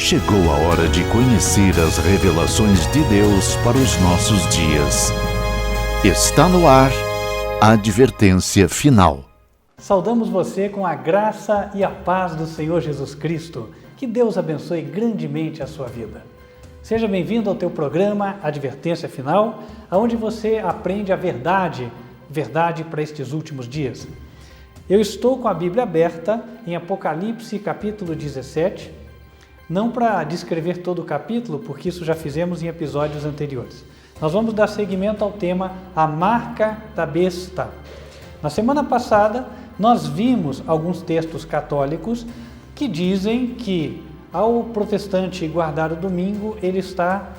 Chegou a hora de conhecer as revelações de Deus para os nossos dias. Está no ar a advertência final. Saudamos você com a graça e a paz do Senhor Jesus Cristo. Que Deus abençoe grandemente a sua vida. Seja bem-vindo ao teu programa Advertência Final, onde você aprende a verdade para estes últimos dias. Eu estou com a Bíblia aberta em Apocalipse capítulo 17, não para descrever todo o capítulo, porque isso já fizemos em episódios anteriores. Nós vamos dar seguimento ao tema A Marca da Besta. Na semana passada, nós vimos alguns textos católicos que dizem que ao protestante guardar o domingo, ele está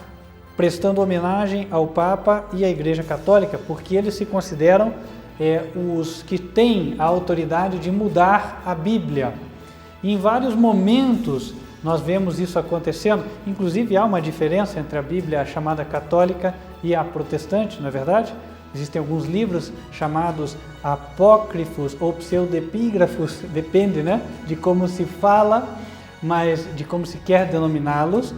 prestando homenagem ao Papa e à Igreja Católica, porque eles se consideram os que têm a autoridade de mudar a Bíblia. E em vários momentos nós vemos isso acontecendo, inclusive há uma diferença entre a Bíblia chamada católica e a protestante, não é verdade? Existem alguns livros chamados apócrifos ou pseudepígrafos, depende, de como se fala, mas de como se quer denominá-los.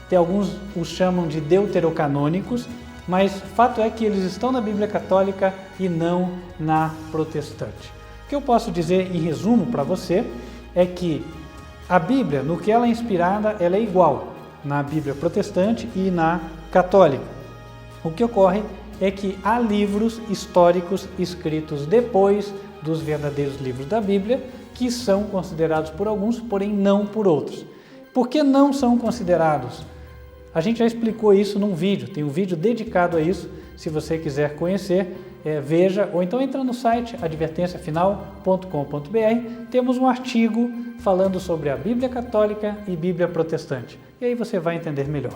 Tem alguns os chamam de deuterocanônicos, mas fato é que eles estão na Bíblia católica e não na protestante. O que eu posso dizer em resumo para você é que a Bíblia, no que ela é inspirada, ela é igual na Bíblia protestante e na católica. O que ocorre é que há livros históricos escritos depois dos verdadeiros livros da Bíblia, que são considerados por alguns, porém não por outros. Por que não são considerados? A gente já explicou isso num vídeo, tem um vídeo dedicado a isso, se você quiser conhecer, veja, ou então entra no site advertenciafinal.com.br, temos um artigo falando sobre a Bíblia Católica e Bíblia Protestante, e aí você vai entender melhor.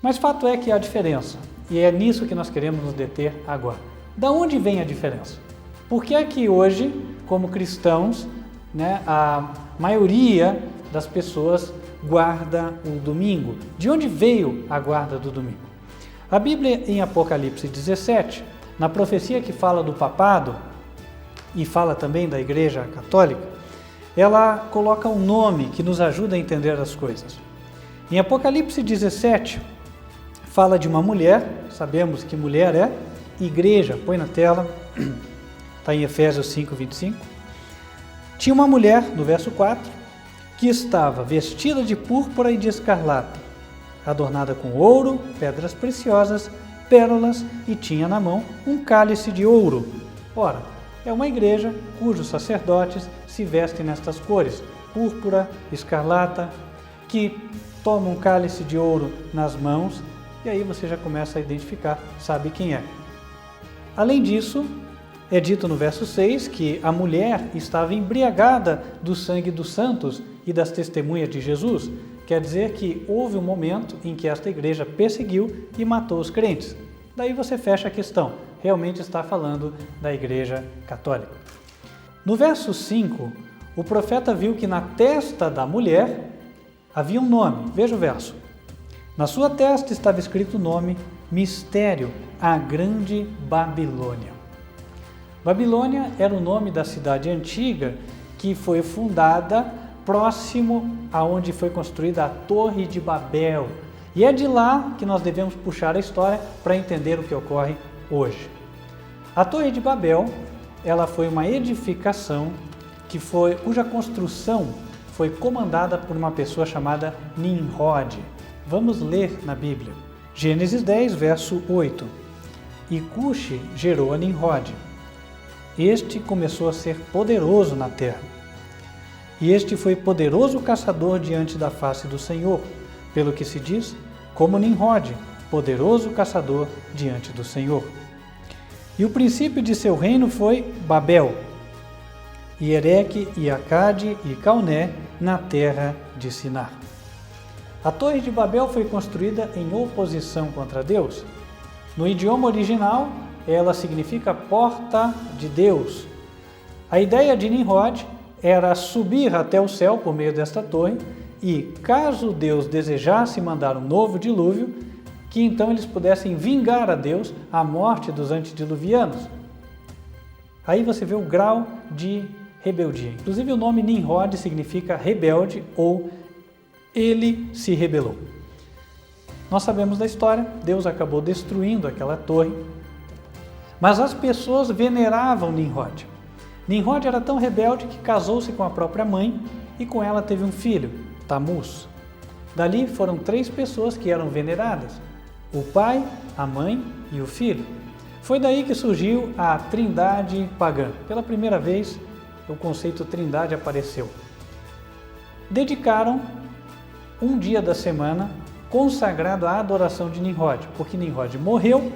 Mas fato é que há diferença, e é nisso que nós queremos nos deter agora. Da onde vem a diferença? Por que é que hoje, como cristãos, a maioria das pessoas guarda o domingo? De onde veio a guarda do domingo? A Bíblia em Apocalipse 17, na profecia que fala do papado e fala também da Igreja Católica, ela coloca um nome que nos ajuda a entender as coisas. Em Apocalipse 17, fala de uma mulher, sabemos que mulher é igreja, põe na tela, está em Efésios 5, 25. Tinha uma mulher, no verso 4, que estava vestida de púrpura e de escarlata, adornada com ouro, pedras preciosas, pérolas e tinha na mão um cálice de ouro. Ora, é uma igreja cujos sacerdotes se vestem nestas cores, púrpura, escarlata, que tomam um cálice de ouro nas mãos, e aí você já começa a identificar, sabe quem é. Além disso, é dito no verso 6 que a mulher estava embriagada do sangue dos santos e das testemunhas de Jesus. Quer dizer que houve um momento em que esta igreja perseguiu e matou os crentes. Daí você fecha a questão, realmente está falando da Igreja Católica. No verso 5, o profeta viu que na testa da mulher havia um nome. Veja o verso. Na sua testa estava escrito o nome Mistério, a Grande Babilônia. Babilônia era o nome da cidade antiga que foi fundada próximo aonde foi construída a Torre de Babel. E é de lá que nós devemos puxar a história para entender o que ocorre hoje. A Torre de Babel, ela foi uma edificação cuja construção foi comandada por uma pessoa chamada Nimrod. Vamos ler na Bíblia. Gênesis 10, verso 8. E Cuxi gerou a Nimrod. Este começou a ser poderoso na terra. E este foi poderoso caçador diante da face do Senhor, pelo que se diz, como Nimrod, poderoso caçador diante do Senhor. E o princípio de seu reino foi Babel, e Ereque, e Acade, e Calné, na terra de Sinar. A Torre de Babel foi construída em oposição contra Deus. No idioma original, ela significa porta de Deus. A ideia de Nimrod era subir até o céu por meio desta torre e, caso Deus desejasse mandar um novo dilúvio, que então eles pudessem vingar a Deus a morte dos antediluvianos. Aí você vê o grau de rebeldia. Inclusive o nome Nimrod significa rebelde ou ele se rebelou. Nós sabemos da história, Deus acabou destruindo aquela torre, mas as pessoas veneravam Nimrod. Nimrod era tão rebelde que casou-se com a própria mãe e com ela teve um filho, Tamuz. Dali foram 3 pessoas que eram veneradas, o pai, a mãe e o filho. Foi daí que surgiu a Trindade pagã. Pela primeira vez, o conceito Trindade apareceu. Dedicaram um dia da semana consagrado à adoração de Nimrod, porque Nimrod morreu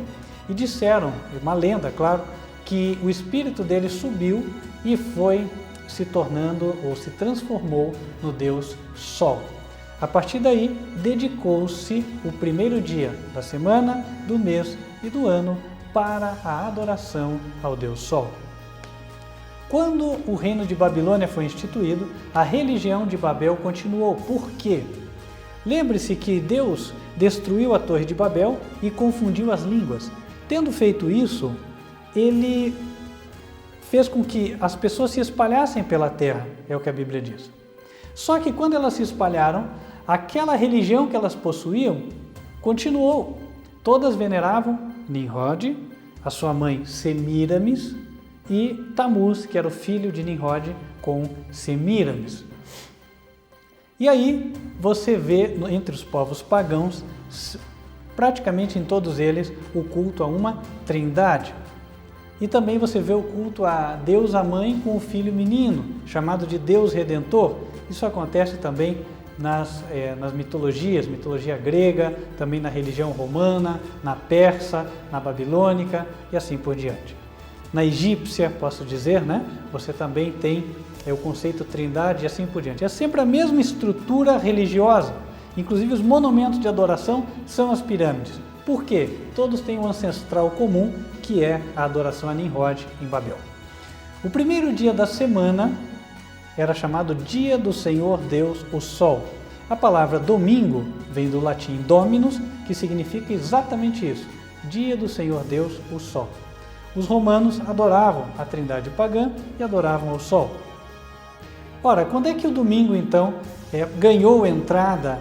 e disseram, uma lenda, claro, que o espírito dele subiu e foi se tornando ou se transformou no deus Sol. A partir daí, dedicou-se o primeiro dia da semana, do mês e do ano para a adoração ao deus Sol. Quando o reino de Babilônia foi instituído, a religião de Babel continuou. Por quê? Lembre-se que Deus destruiu a Torre de Babel e confundiu as línguas. Tendo feito isso, ele fez com que as pessoas se espalhassem pela terra, é o que a Bíblia diz. Só que quando elas se espalharam, aquela religião que elas possuíam continuou. Todas veneravam Nimrod, a sua mãe Semíramis e Tamuz, que era o filho de Nimrod com Semíramis. E aí você vê entre os povos pagãos, praticamente em todos eles, o culto a uma trindade. E também você vê o culto a Deus a Mãe com o Filho menino, chamado de Deus Redentor. Isso acontece também nas mitologias, mitologia grega, também na religião romana, na persa, na babilônica e assim por diante. Na egípcia, posso dizer, né? Você também tem o conceito trindade e assim por diante. É sempre a mesma estrutura religiosa. Inclusive os monumentos de adoração são as pirâmides. Por quê? Todos têm um ancestral comum, que é a adoração a Nimrod em Babel. O primeiro dia da semana era chamado Dia do Senhor Deus, o Sol. A palavra domingo vem do latim dominus, que significa exatamente isso, Dia do Senhor Deus, o Sol. Os romanos adoravam a trindade pagã e adoravam o Sol. Ora, quando é que o domingo, então, ganhou entrada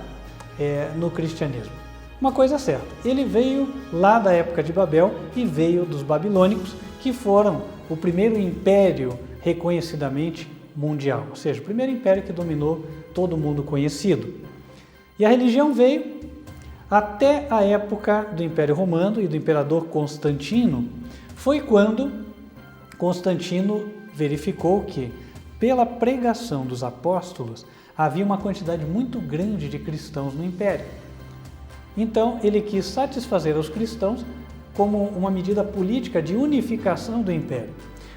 no cristianismo? Uma coisa certa, ele veio lá da época de Babel e veio dos babilônicos, que foram o primeiro império reconhecidamente mundial, ou seja, o primeiro império que dominou todo o mundo conhecido. E a religião veio até a época do Império Romano e do imperador Constantino. Foi quando Constantino verificou que, pela pregação dos apóstolos, havia uma quantidade muito grande de cristãos no império. Então, ele quis satisfazer os cristãos como uma medida política de unificação do império.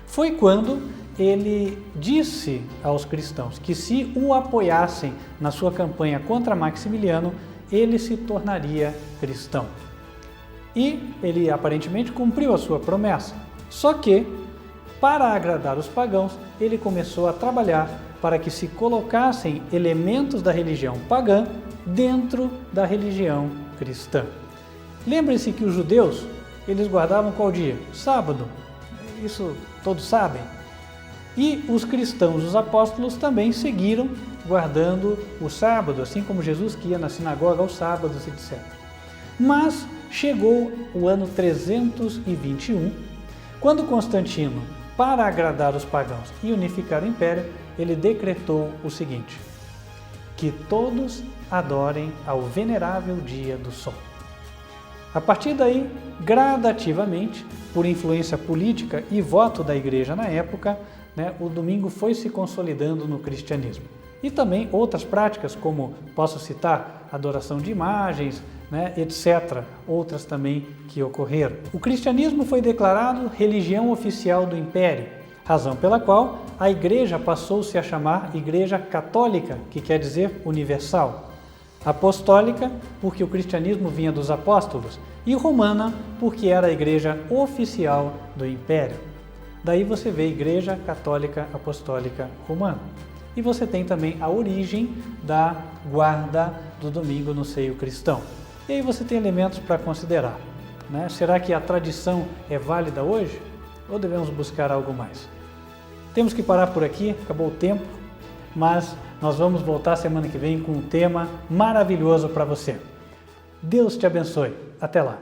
Foi quando ele disse aos cristãos que, se o apoiassem na sua campanha contra Maximiliano, ele se tornaria cristão. E ele aparentemente cumpriu a sua promessa. Só que, para agradar os pagãos, ele começou a trabalhar para que se colocassem elementos da religião pagã dentro da religião cristã. Lembre-se que os judeus, eles guardavam qual dia? Sábado. Isso todos sabem. E os cristãos, os apóstolos, também seguiram guardando o sábado, assim como Jesus que ia na sinagoga aos sábados, etc. Mas chegou o ano 321, quando Constantino, para agradar os pagãos e unificar o império, ele decretou o seguinte: que todos adorem ao venerável dia do Sol. A partir daí, gradativamente, por influência política e voto da igreja na época, o domingo foi se consolidando no cristianismo. E também outras práticas, como posso citar adoração de imagens, etc. Outras também que ocorreram. O cristianismo foi declarado religião oficial do império, razão pela qual a igreja passou-se a chamar Igreja Católica, que quer dizer universal. Apostólica, porque o cristianismo vinha dos apóstolos, e romana, porque era a igreja oficial do império. Daí você vê Igreja Católica Apostólica Romana. E você tem também a origem da guarda do domingo no seio cristão. E aí você tem elementos para considerar. Será que a tradição é válida hoje? Ou devemos buscar algo mais? Temos que parar por aqui, acabou o tempo. mas nós vamos voltar semana que vem com um tema maravilhoso para você. Deus te abençoe. Até lá.